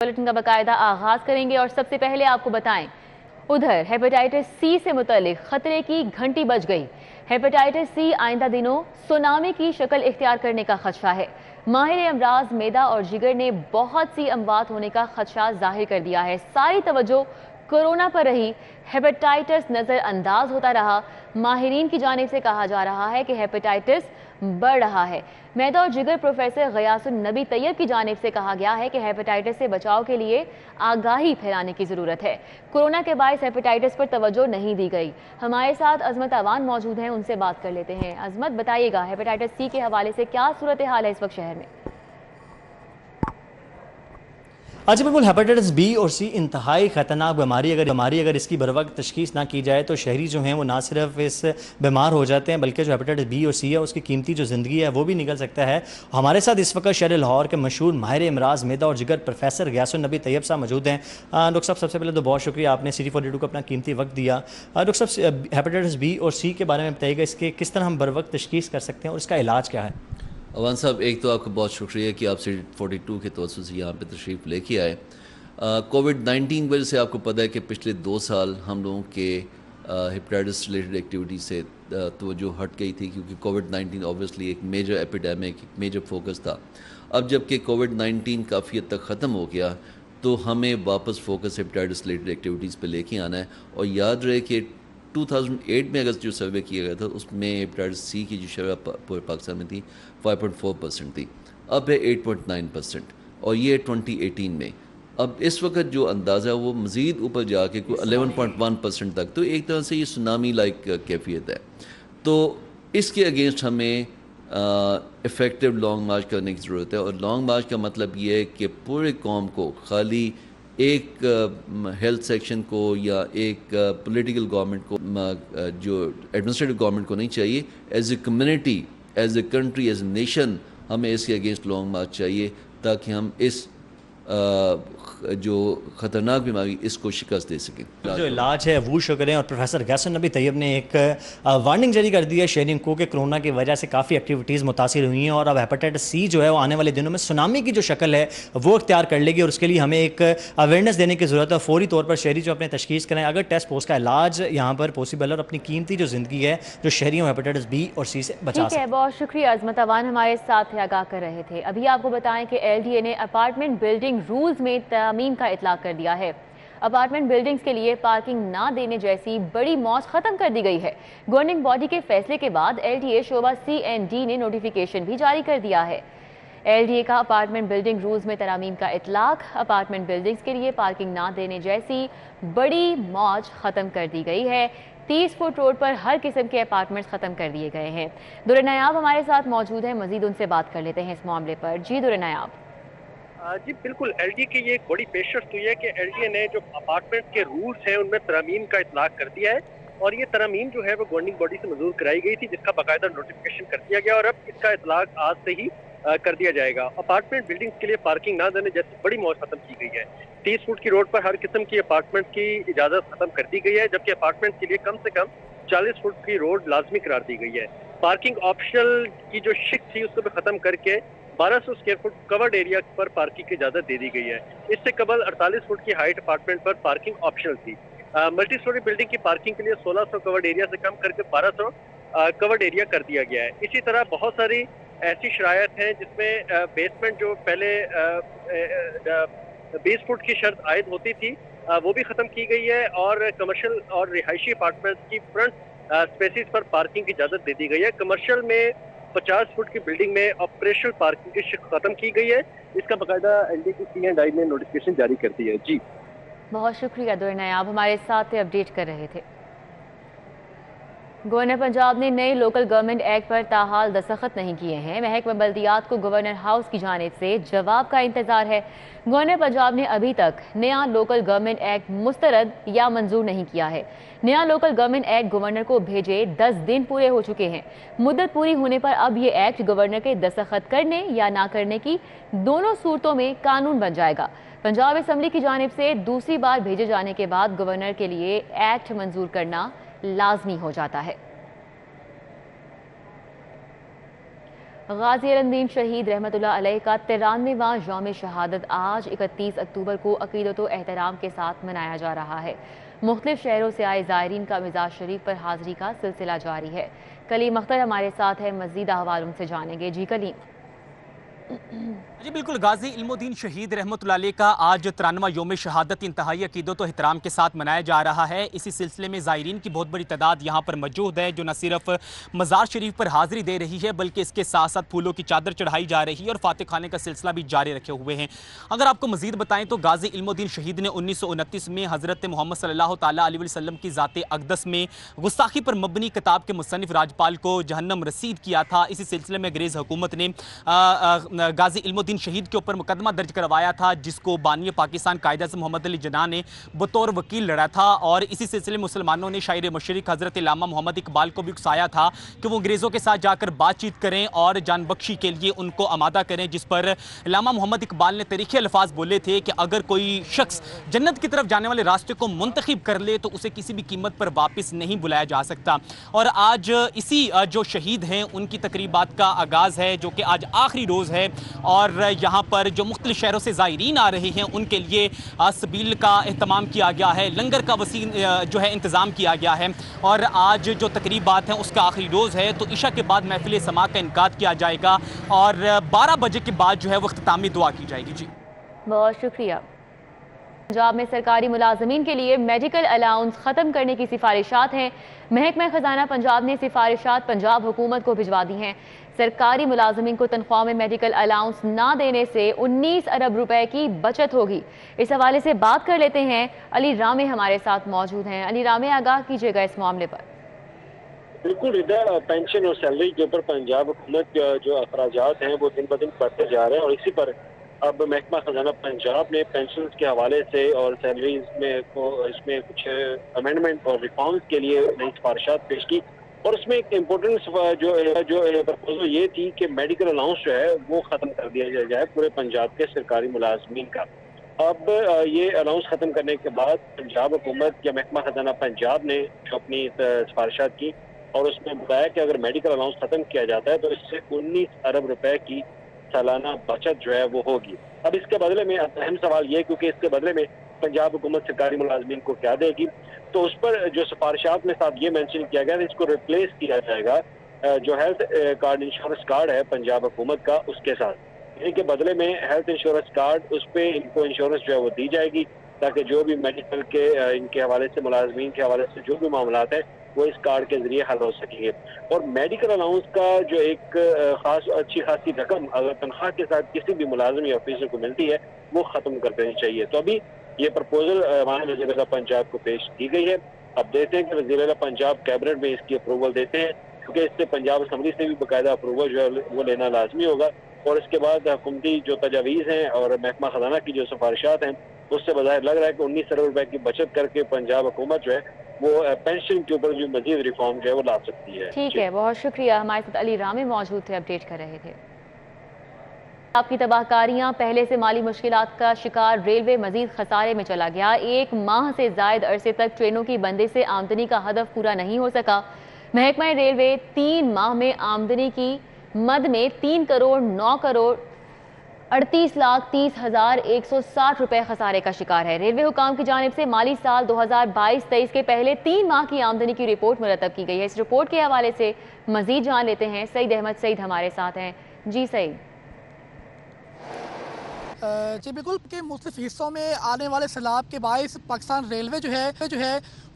Bulletin का बाकायदा आगाज करेंगे और सबसे पहले आपको बताएं, उधर हेपेटाइटिस सी से मुतालिक खतरे की घंटी बज गई। हेपेटाइटिस सी आइंदा दिनों सुनामी की शक्ल इख्तियार करने का खदशा है। माहिर अमराज मेदा और जिगर ने बहुत सी अमवात होने का खदशा जाहिर कर दिया है। सारी तवज्जो कोरोना पर रही, हेपेटाइटिस नजरअंदाज होता रहा। माहिरीन की जानिब से कहा जा रहा है कि हेपेटाइटिस बढ़ रहा है। मैदा और जिगर प्रोफेसर गयासुन नबी तैयब की जानिब से कहा गया है कि हेपेटाइटिस से बचाव के लिए आगाही फैलाने की ज़रूरत है। कोरोना के बायस हेपेटाइटिस पर तवज्जो नहीं दी गई। हमारे साथ अजमत अवान मौजूद हैं, उनसे बात कर लेते हैं। अजमत, बताइएगा हेपेटाइटिस सी के हवाले से क्या सूरत हाल है इस वक्त शहर में? अच्छा, बिल्कुल। हेपेटाइटिस बी और सी इंतहाई ख़तरनाक बीमारी अगर इसकी बर वक्त तशखीस ना की जाए तो शहरी जो हैं वो ना सिर्फ इस बीमार हो जाते हैं बल्कि जो हेपेटाइटिस बी और सी है उसकी कीमती जो ज़िंदगी है वो भी निकल सकता है। हमारे साथ इस वक्त शहर लाहौर के मशहूर माहिर अमराज मेदा और जिगर प्रोफेसर गयासुन नबी तैयब साहब मौजूद हैं। डॉक्टर साहब, सबसे पहले तो बहुत शुक्रिया, आपने City42 को अपना कीमती वक्त दिया। डॉक्टर साहब, हेपेटाइटिस बी और सी के बारे में बताइएगा, इसके किस तरह हम बर वक्त तशखीस कर सकते हैं और इसका इलाज क्या है? अवान साहब, एक तो आपका बहुत शुक्रिया कि आप City42 के तवज्जुह से यहाँ पे तशरीफ़ लेके आए। कोविड-19 की वजह से आपको पता है कि पिछले 2 साल हम लोगों के हेपेटाइटिस रिलेटेड एक्टिविटी से तवज्जो हट गई थी, क्योंकि कोविड-19 ऑब्वियसली एक मेजर एपिडेमिक, एक मेजर फोकस था। अब जबकि कोविड-19 काफ़ी हद तक ख़त्म हो गया तो हमें वापस फोकस हेपेटाइटिस रिलेटेड एक्टिविटीज़ पे लेके आना है। और याद रहे कि 2008 में अगर जो सर्वे किया गया था उसमें हेपेटाइटिस सी की जो शरह पूरे पाकिस्तान में थी 5.4% थी, अब है 8.9%, और ये 2018 में। अब इस वक्त जो अंदाज़ा है वो मज़ीद ऊपर जाके कोई 11.1% तक, तो एक तरह से ये सुनामी लाइक कैफियत है। तो इसके अगेंस्ट हमें इफ़ेक्टिव लॉन्ग मार्च करने की ज़रूरत है। और लॉन्ग मार्च का मतलब ये है कि पूरे कौम को, खाली एक हेल्थ सेक्शन को या एक पॉलिटिकल गवर्नमेंट को, जो एडमिनिस्ट्रेटिव गवर्नमेंट को नहीं चाहिए, as a community, as a country, as a nation हमें इसके अगेंस्ट लॉन्ग मार्च चाहिए, ताकि हम इस जो ख़तरनाक बीमारी इसको शिकस्त दे सकें। जो इलाज है वो करें। और प्रोफेसर गयासुन नबी तैयब ने एक वार्निंग जारी कर दी है शहरियों को कि कोरोना की वजह से काफ़ी एक्टिविटीज़ मुतासिर हुई हैं और अब हेपेटाइटिस सी जो है वो आने वाले दिनों में सुनामी की जो शक्ल है वो इख्तियार कर लेगी, और उसके लिए हमें एक अवेयरनेस देने की ज़रूरत है। फौरी तौर पर शहरी जो अपने तशखीस करें, अगर टेस्ट पोस्ट का इलाज यहाँ पर पॉसिबल है, और अपनी कीमती जो ज़िंदगी है जो शहरियों हेपेटाइटिस बी और सी से बचा सकें। बहुत शुक्रिया अजमत अवान हमारे साथ आगाह कर रहे थे। अभी आपको बताएं कि LDA ने अपार्टमेंट बिल्डिंग रूल्स में तामीम का इतलाक कर दिया है। अपार्टमेंट बिल्डिंग्स के लिए पार्किंग ना देने जैसी बड़ी मौज खत्म कर दी गई है। गवर्निंग बॉडी के फैसले के बाद LDA शोबा C&D ने नोटिफिकेशन भी जारी कर दिया है। LDA का अपार्टमेंट बिल्डिंग रूल्स में तरामीम का इतलाक, अपार्टमेंट बिल्डिंग्स के लिए पार्किंग ना देने जैसी बड़ी मौज खत्म कर दी गई है। 30 फुट रोड पर हर किस्म के अपार्टमेंट्स खत्म कर दिए गए हैं। दुर्र नायाब हमारे साथ मौजूद हैं, मजीद उनसे बात कर लेते हैं इस मामले पर। जी दुर्र नायाब। जी बिल्कुल, LDA की ये एक बड़ी पेशरफ हुई है कि LDA ने जो अपार्टमेंट के रूल्स हैं उनमें तरमीम का इतलाक कर दिया है, और ये तरमीम जो है वो गवर्निंग बॉडी से मंजूर कराई गई थी, जिसका बाकायदा नोटिफिकेशन कर दिया गया, और अब इसका इतलाक आज से ही कर दिया जाएगा। अपार्टमेंट बिल्डिंग्स के लिए पार्किंग ना देने जैसी बड़ी मौज खत्म की गई है। 30 फुट की रोड पर हर किस्म की अपार्टमेंट की इजाजत खत्म कर दी गई है, जबकि अपार्टमेंट के लिए कम से कम 40 फुट की रोड लाजमी करार दी गई है। पार्किंग ऑप्शनल की जो शिक थी उसको भी खत्म करके 1200 स्क्वायर फुट कवर्ड एरिया पर पार्किंग की इजाजत दे दी गई है। इससे कबल 48 फुट की हाइट अपार्टमेंट पर पार्किंग ऑप्शनल थी। मल्टी स्टोरी बिल्डिंग की पार्किंग के लिए 1600 कवर्ड एरिया से कम करके 1200 कवर्ड एरिया कर दिया गया है। इसी तरह बहुत सारी ऐसी शरायत हैं जिसमें बेसमेंट जो पहले 20 फुट की शर्त आयद होती थी वो भी खत्म की गई है, और कमर्शियल और रिहायशी अपार्टमेंट की फ्रंट स्पेसिस पर पार्किंग की इजाजत दे दी गई है। कमर्शियल में 50 फुट की बिल्डिंग में ऑपरेशनल पार्किंग की शिक खत्म की गई है। इसका बाकायदा LDA की C&I ने नोटिफिकेशन जारी कर दी है। जी बहुत शुक्रिया दुर्र नायाब, हमारे साथ अपडेट कर रहे थे। गवर्नर पंजाब ने नए लोकल गवर्नमेंट एक्ट पर ताहाल दस्तखत नहीं किए हैं। महकमा बल्दियात को गवर्नर हाउस की जानिब से जवाब का इंतजार है। गवर्नर पंजाब ने अभी तक नया लोकल गवर्नमेंट एक्ट मुस्तरद या मंजूर नहीं किया है। नया लोकल गवर्नमेंट एक्ट गवर्नर को भेजे 10 दिन पूरे हो चुके हैं। मुद्दत पूरी होने पर अब ये एक्ट गवर्नर के दस्तखत करने या ना करने की दोनों सूरतों में कानून बन जाएगा। पंजाब असम्बली की जानिब से दूसरी बार भेजे जाने के बाद गवर्नर के लिए एक्ट मंजूर करना लाजमी हो जाता है। غازی الدین شہید रहमतुल्लाह अलैह का 93वां यौम शहादत आज 31 अक्टूबर को अकीदत व एहतराम के साथ मनाया जा रहा है। मुख्तलिफ शहरों से आए ज़ायरीन का मिज़ाज शरीफ पर हाज़िरी का सिलसिला जारी है। कलीम अख्तर हमारे साथ है, मज़ीद अहवाल उनसे जानेंगे। जी कलीम। जी बिल्कुल, गाजी इल्मुद्दीन शहीद रहमतुल्लाह अलैह का आज 93वां यौम शहादत इंतहाई अकीदत व एहतराम के साथ मनाया जा रहा है। इसी सिलसिले में ज़ायरीन की बहुत बड़ी तादाद यहाँ पर मौजूद है, जो न सिर्फ मज़ार शरीफ पर हाज़िरी दे रही है बल्कि इसके साथ साथ फूलों की चादर चढ़ाई जा रही है और फातिह खाने का सिलसिला भी जारी रखे हुए हैं। अगर आपको मज़ीद बताएं तो गाजी इल्मुद्दीन शहीद ने 1929 में हज़रत मोहम्मद सल्लल्लाहु तआला अलैहि वसल्लम की ज़ात अक़दस में गुस्ताखी पर मबनी किताब के मुसन्निफ़ राजपाल को जहन्नम रसीद किया था। इसी सिलसिले में अंग्रेज़ हुकूमत ने गाजी इल्मुद्दीन शहीद के ऊपर मुकदमा दर्ज करवाया था, जिसको बानी पाकिस्तान कायद-ए-आज़म मोहम्मद अली जिन्ना ने बतौर वकील लड़ा था। और इसी सिलसिले में मुसलमानों ने शायर मशरिक हज़रत अल्लामा मोहम्मद इकबाल को भी उकसाया था कि वो अंग्रेज़ों के साथ जाकर बातचीत करें और जान बख्शी के लिए उनको आमादा करें, जिस पर अल्लामा मोहम्मद इकबाल ने तरीक़े अल्फाज बोले थे कि अगर कोई शख्स जन्नत की तरफ जाने वाले रास्ते को मुंतखब कर ले तो उसे किसी भी कीमत पर वापस नहीं बुलाया जा सकता। और आज इसी जो शहीद हैं उनकी तकरीबात का आगाज़ है, जो कि आज आखिरी रोज़ है और यहाँ पर जो मुख्तलिफ शहरों से ज़ायरीन आ रहे हैं उनके लिए सबील का एहतमाम किया गया है, लंगर का वसी जो है इंतज़ाम किया गया है। और आज जो तकरीबात हैं उसका आखिरी रोज़ है, तो इशा के बाद महफिल समा का इनकाद किया जाएगा और 12 बजे के बाद जो है वो इख्तितामी दुआ की जाएगी। जी बहुत शुक्रिया। पंजाब में सरकारी मुलाजमीन के लिए मेडिकल अलाउंस ख़त्म करने की सिफारिशात हैं। महकमा खजाना पंजाब ने सिफारिशात पंजाब हुकूमत को भिजवा दी हैं। सरकारी मुलाजमीन को तनख्वाह में मेडिकल अलाउंस ना देने से 19 अरब रुपए की बचत होगी। इस हवाले से बात कर लेते हैं, अली रामे हमारे साथ मौजूद हैं। अली रामे, आगाह कीजिएगा इस मामले पर। बिल्कुल इधर पेंशन और सैलरी के ऊपर पंजाब हुकूमत जो अखराजात हैं वो दिन ब दिन बढ़ते जा रहे हैं और इसी पर अब महकमा खजाना पंजाब ने पेंशन के हवाले से और सैलरीज में इसमें कुछ अमेंडमेंट और रिफॉर्म्स के लिए नई सिफारिशात पेश की और उसमें एक इम्पोर्टेंट जो प्रपोजल ये थी कि मेडिकल अलाउंस जो है वो ख़त्म कर दिया जाए पूरे पंजाब के सरकारी मुलाजमीन का। अब ये अलाउंस ख़त्म करने के बाद पंजाब हुकूमत या महकमा खजाना पंजाब ने जो अपनी सिफारिशात की और उसमें बताया कि अगर मेडिकल अलाउंस ख़त्म किया जाता है तो इससे 19 अरब रुपए की सालाना बचत जो है वो होगी। अब इसके बदले में अहम सवाल ये, क्योंकि इसके बदले में पंजाब हुकूमत सरकारी मुलाजमीन को क्या देगी, तो उस पर जो सिफारिशात में साथ ये मेंशन किया गया है इसको रिप्लेस किया जाएगा जो हेल्थ कार्ड इंश्योरेंस कार्ड है पंजाब हुकूमत का उसके साथ। इनके बदले में हेल्थ इंश्योरेंस कार्ड उस पर इनको इंश्योरेंस जो है वो दी जाएगी ताकि जो भी मेडिकल के इनके हवाले से मुलाजमीन के हवाले से जो भी मामलात हैं वो इस कार्ड के जरिए हल हो सकेंगे। और मेडिकल अलाउंस का जो एक अच्छी खासी रकम अगर तनख्वाह के साथ किसी भी मुलाजिम या ऑफिसर को मिलती है वो ख़त्म कर देनी चाहिए। तो अभी ये प्रपोजल हमारे वज़ीर आला पंजाब को पेश की गई है। अब देखते हैं कि वज़ीर आला पंजाब कैबिनेट में इसकी अप्रूवल देते हैं, क्योंकि इससे पंजाब असम्बली से भी बाकायदा अप्रूवल जो है वो लेना लाजमी होगा और इसके बाद हुकूमती जो तजावीज़ हैं और महकमा खजाना की जो सिफारिशात हैं उससे बज़ाहिर लग रहा है कि 19 अरब रुपए की बचत करके पंजाब हुकूमत जो है वो पेंशन के ऊपर जो मजीद रिफॉर्म जो है वो ला सकती है। ठीक है, बहुत शुक्रिया। हमारे साथ अली रामे मौजूद थे, अपडेट कर रहे थे। आपकी तबाहकारियां, पहले से माली मुश्किलात का शिकार रेलवे मजीद खसारे में चला गया। 1 माह से जायद अरसे तक ट्रेनों की बंदी से आमदनी का हदफ पूरा नहीं हो सका। महकमा रेलवे 3 माह में आमदनी की मद में 3 करोड़ 9 करोड़ 38,30,160 रुपए खसारे का शिकार है। रेलवे हुकाम की जानिब से माली साल 2022-23 के पहले 3 माह की आमदनी की रिपोर्ट मुरतब की गई है। इस रिपोर्ट के हवाले से मजीद जान लेते हैं। सईद अहमद सईद हमारे साथ हैं। जी सईद। जी बिल्कुल, कि मुख्तलिफ हिस्सों में आने वाले सैलाब के बायस पाकिस्तान रेलवे जो है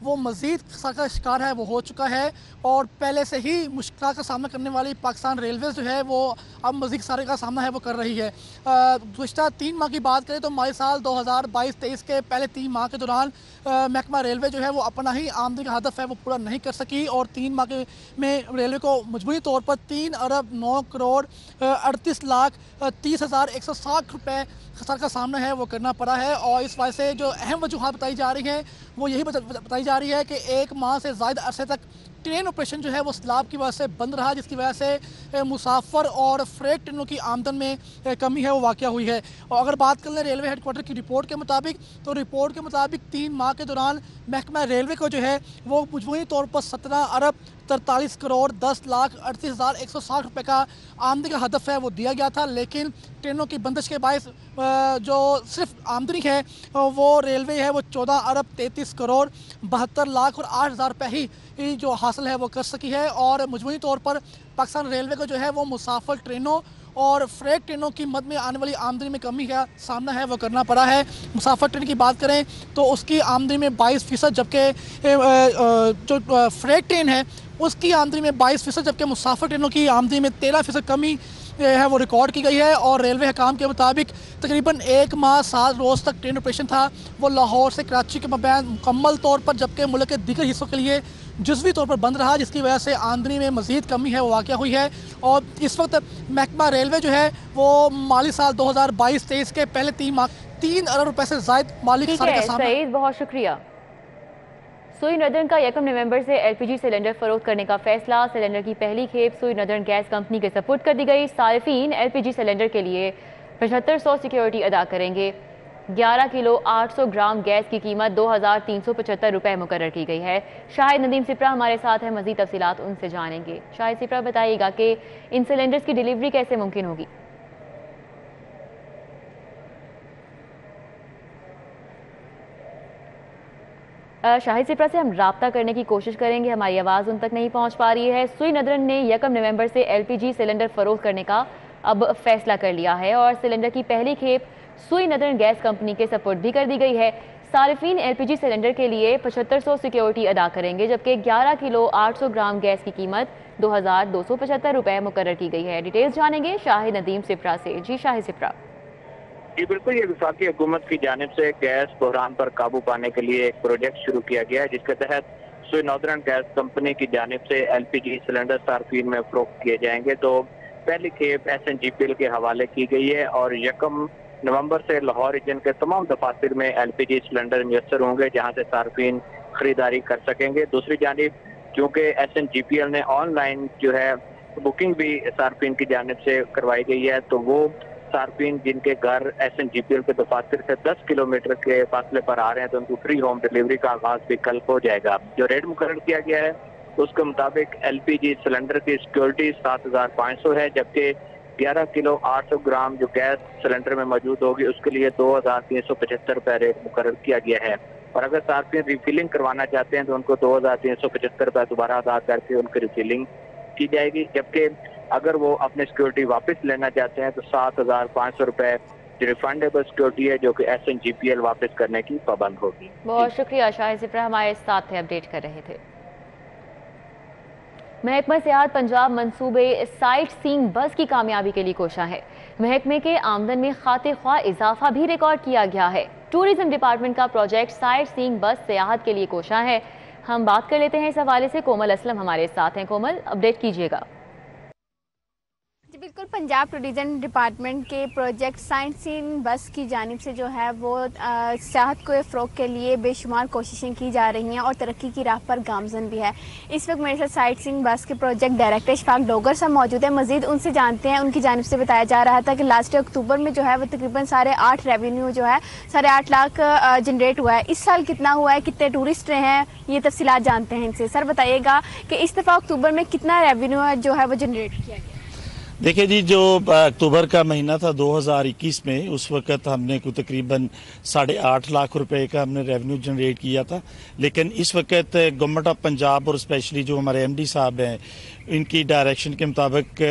वो मज़ीद खसारे का शिकार है, वो हो चुका है और पहले से ही मुश्किल का सामना करने वाली पाकिस्तान रेलवे जो है वो अब मज़ीद खसारे का सामना है वो कर रही है। गुज़श्ता 3 माह की बात करें तो माली साल 2022-23 के पहले 3 माह के दौरान महकमा रेलवे जो है वो अपना ही आमदनी का हदफ है वो पूरा नहीं कर सकी और 3 माह में रेलवे को मजबूरी तौर पर 3 अरब 9 करोड़ 38,30,160 रुपये खसारे का सामना है वो करना पड़ा है। और इस वजह से जो अहम वजूहात बताई जा रही हैं वो यही बताई जा रही है कि 1 माह से ज़्यादा अरसे तक ट्रेन ऑपरेशन जो है वो सैलाब की वजह से बंद रहा, जिसकी वजह से मुसाफिर और फ्रेट ट्रेनों की आमदन में कमी है वो वाक़या हुई है। और अगर बात कर लें रेलवे हेडक्वार्टर की रिपोर्ट के मुताबिक, तो रिपोर्ट के मुताबिक 3 माह के दौरान महकमा रेलवे को जो है वो मजमूई तौर पर 17 अरब 43 करोड़ 10 लाख 38,160 रुपये का आमदनी का हदफ है वो दिया गया था, लेकिन ट्रेनों की बंदिश के बायस जो सिर्फ आमदनी है वो रेलवे है वो 14 अरब 33 करोड़ 72 लाख और 8,000 रुपये ही जो हासिल है वो कर सकी है। और मजमूई तौर पर पाकिस्तान रेलवे को जो है वो मुसाफिर ट्रेनों और फ्रेट ट्रेनों की मद में आने वाली आमदनी में कमी का सामना है वो करना पड़ा है। मुसाफिर ट्रेन की बात करें तो उसकी आमदनी में 22%, जबकि जो फ्रेट ट्रेन है उसकी आमदनी में 22%, जबकि मुसाफिर ट्रेनों की आमदनी में 13% कमी है वो रिकॉर्ड की गई है। और रेलवे हकाम के मुताबिक तकरीबन 1 माह 7 रोज़ तक ट्रेन ऑपरेशन था वो लाहौर से कराची के मबैन मुकम्मल तौर पर, जबकि मुल्क के दीगर हिस्सों के लिए जुज़वी तौर पर बंद रहा, जिसकी वजह से आमदनी में मज़ीद कमी है वो वाक़या हुई है। और इस वक्त महकमा रेलवे जो है वो माली साल 2022-23 के पहले 3 माह 3 अरब रुपए से ज़ायद माली नुकसान का सामना। सईद, बहुत शुक्रिया। सुई नदरन का 1 नवंबर से एलपीजी सिलेंडर फरोख्त करने का फैसला। सिलेंडर की पहली खेप सुई नदरन गैस कंपनी के सपुर्द कर दी गई। सारिफीन एलपीजी सिलेंडर के लिए 7500 सिक्योरिटी अदा करेंगे। 11 किलो 800 ग्राम गैस की कीमत 2,375 रुपये मुकर्रर की गई है। शाहिद नदीम सिप्रा हमारे साथ है, मज़ीद तफसीलात उनसे जानेंगे। शाहिद सिप्रा, बताइएगा कि इन सिलेंडर्स की डिलीवरी कैसे मुमकिन होगी? शाहिद सिप्रा से हम राब्ता करने की कोशिश करेंगे, हमारी आवाज़ उन तक नहीं पहुंच पा रही है। सुई नदरन ने 1 नवंबर से एलपीजी सिलेंडर फरोख्त करने का अब फैसला कर लिया है और सिलेंडर की पहली खेप सुई नदरन गैस कंपनी के सपुर्द भी कर दी गई है। सारिफीन एलपीजी सिलेंडर के लिए 7500 सिक्योरिटी अदा करेंगे, जबकि 11 किलो 800 ग्राम गैस की कीमत 2,275 रुपये मुकर्रर की गई है। डिटेल्स जानेंगे शाहिद नदीम सिप्रा से। जी शाहिद सिप्रा। जी बिल्कुल, ये वफाकी हुकूमत की जानिब से गैस बहरान पर काबू पाने के लिए एक प्रोजेक्ट शुरू किया गया है, जिसके तहत सुई नॉर्दर्न गैस कंपनी की जानिब से एलपीजी सिलेंडर सार्फिन में फरोख्त किए जाएंगे। तो पहली खेप SNGPL के हवाले की गई है और 1 नवंबर से लाहौर रीजन के तमाम दफातर में एलपीजी सिलेंडर मुयसर होंगे, जहाँ से सार्फिन खरीदारी कर सकेंगे। दूसरी जानिब चूँकि SNGPL ने ऑनलाइन जो है बुकिंग भी सार्फिन की जानिब से करवाई गई है, तो वो सार्फिन जिनके घर SNGPL के दफातर से 10 किलोमीटर के फासले पर आ रहे हैं तो उनको फ्री होम डिलीवरी का आगाज भी कल हो जाएगा। जो रेट मुकर्रर किया गया है उसके मुताबिक एलपीजी सिलेंडर की सिक्योरिटी 7,500 है, जबकि 11 किलो 800 ग्राम जो गैस सिलेंडर में मौजूद होगी उसके लिए 2,375 रुपये रेट मुकर्रर किया गया है। और अगर सार्फिन रिफिलिंग करवाना चाहते हैं तो उनको 2,375 रुपये दोबारा अदा करके उनकी रिफिलिंग की जाएगी, जबकि अगर वो अपनी सिक्योरिटी वापस लेना चाहते हैं तो 7,500 रुपये जो रिफंडेबल सिक्योरिटी है जो कि SNGPL वापस करने की पाबंद होगी। बहुत शुक्रिया शाहिद सिप्रा, हमारे साथ थे, अपडेट कर रहे थे। महकमा सियाहत पंजाब मंसूबे साइट सीइंग बस की कामयाबी के लिए कोशा है। महकमे के आमदन में खाते ख्वाह इजाफा भी रिकॉर्ड किया गया है। टूरिज्म डिपार्टमेंट का प्रोजेक्ट साइट सीइंग बस सियाहत के लिए कोशा है। हम बात कर लेते हैं इस हवाले से, कोमल असलम हमारे साथ हैं। कोमल, अपडेट कीजिएगा। जी बिल्कुल, पंजाब टूरिज्म डिपार्टमेंट के प्रोजेक्ट साइट सीइंग बस की जानिब से जो है वो सियाहत को फ़रोग़ के लिए बेशुमार कोशिशें की जा रही हैं और तरक्की की राह पर गामज़न भी है। इस वक्त मेरे साथ साइट सीइंग बस के प्रोजेक्ट डायरेक्टर इशफाक डोगर साहब मौजूद है। मज़ीद उनसे जानते हैं। उनकी जानिब से बताया जा रहा था कि लास्ट अक्टूबर में जो है वो तकरीबन 8.5 रेवेन्यू जो है 8.5 लाख जनरेट हुआ है। इस साल कितना हुआ है, कितने टूरिस्ट रहे हैं, ये तफसीलात जानते हैं इनसे। सर बताइएगा कि इस दफ़ा अक्टूबर में कितना रेवेन्यू जो है वो जनरेट किया गया? देखिए जी, जो अक्टूबर का महीना था 2021 में, उस वक्त हमने को तकरीबन 8.5 लाख रुपए का हमने रेवेन्यू जनरेट किया था। लेकिन इस वक्त गवर्नमेंट ऑफ पंजाब और स्पेशली जो हमारे MD साहब हैं, इनकी डायरेक्शन के मुताबिक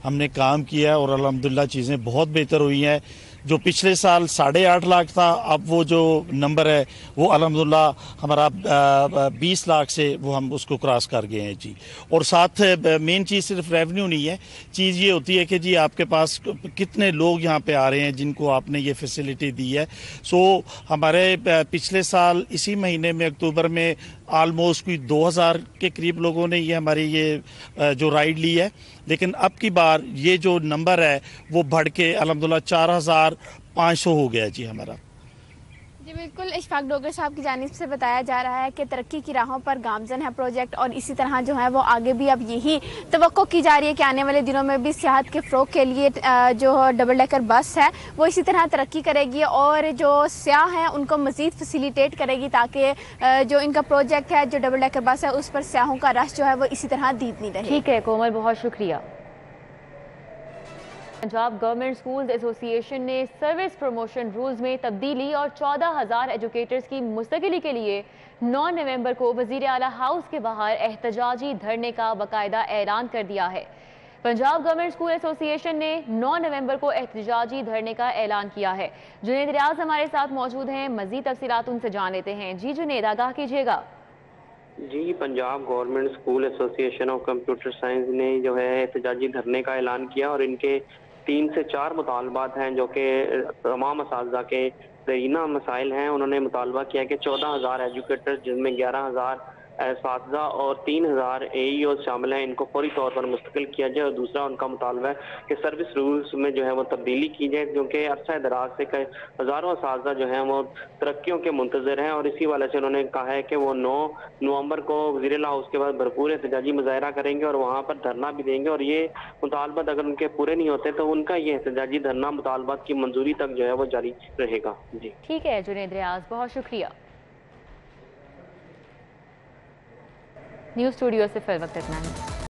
हमने काम किया और अल्हम्दुलिल्लाह चीज़ें बहुत बेहतर हुई हैं। जो पिछले साल 8.5 लाख था, अब वो जो नंबर है वो अल्हम्दुलिल्लाह हमारा 20 लाख से वो हम उसको क्रॉस कर गए हैं जी। और साथ मेन चीज़ सिर्फ रेवेन्यू नहीं है, चीज़ ये होती है कि जी आपके पास कितने लोग यहाँ पे आ रहे हैं जिनको आपने ये फैसिलिटी दी है। सो हमारे पिछले साल इसी महीने में अक्टूबर में आलमोस्ट कोई 2000 के करीब लोगों ने ये हमारी ये जो राइड ली है। लेकिन अब की बार ये जो नंबर है वो बढ़ के अल्हम्दुलिल्लाह 4500 हो गया जी हमारा। जी बिल्कुल, इशफाक डोगर साहब की जानिब से बताया जा रहा है कि तरक्की की राहों पर गामजन है प्रोजेक्ट, और इसी तरह जो है वो आगे भी अब यही तवक्को की जा रही है कि आने वाले दिनों में भी सियाहत के फ़रोग के लिए जो डबल डेकर बस है वो इसी तरह तरक्की करेगी और जो सियाह हैं उनको मज़ीद फैसिलिटेट करेगी, ताकि जो इनका प्रोजेक्ट है जो डबल डेकर बस है उस पर सियाहों का रश जो है वो इसी तरह दीदनी रहे। ठीक है कोमल, बहुत शुक्रिया। पंजाब गवर्नमेंट स्कूल्स एसोसिएशन ने सर्विस प्रमोशन रूल्स में तब्दीली और 14,000 एजुकेटर्स की मुस्तकिली के लिए 9 नवंबर को वजीर आला हाउस के बाहर एहतजाजी धरने का बाकायदा ऐलान कर दिया है। पंजाब गवर्नमेंट स्कूल एसोसिएशन ने 9 नवंबर को एहतजाजी धरने का ऐलान किया है। जुनेद रियाज हमारे साथ मौजूद हैं, मजीद तफसीलात उनसे जान लेते हैं। जी जुनेद, आगाह कीजिएगा। जी, Punjab government school association of computer science ने जो है एहतजाजी धरने का ऐलान किया और इनके 3 से 4 मुतालबात हैं जो कि तमाम असातिज़ा के दरीना मसाइल हैं। उन्होंने मुतालबा किया कि 14,000 एजुकेटर्स जिनमें 11,000 असातिज़ा और 3,000 AEO शामिल हैं, इनको फौरी तौर पर मुस्तकिल किया जाए। और दूसरा उनका मुतालबा है कि सर्विस रूल्स में जो है वो तब्दीली की जाए, क्योंकि अरसा दराज से कई हज़ारों असातिज़ा जो हैं वो तरक्कियों के मुंतज़र हैं। और इसी वजह से उन्होंने कहा है कि वो 9 नवंबर को वज़ीर-ए-आला हाउस के बाद भरपूर एहतजाजी मुज़ाहरा करेंगे और वहाँ पर धरना भी देंगे। और ये मुतालबात अगर उनके पूरे नहीं होते तो उनका ये एहतजाजी धरना मुतालबात की मंजूरी तक जो है वो जारी रहेगा। जी ठीक है जुनेद रियाज, बहुत शुक्रिया। न्यूज़ स्टूडियो से फिर वक्त इतना ही।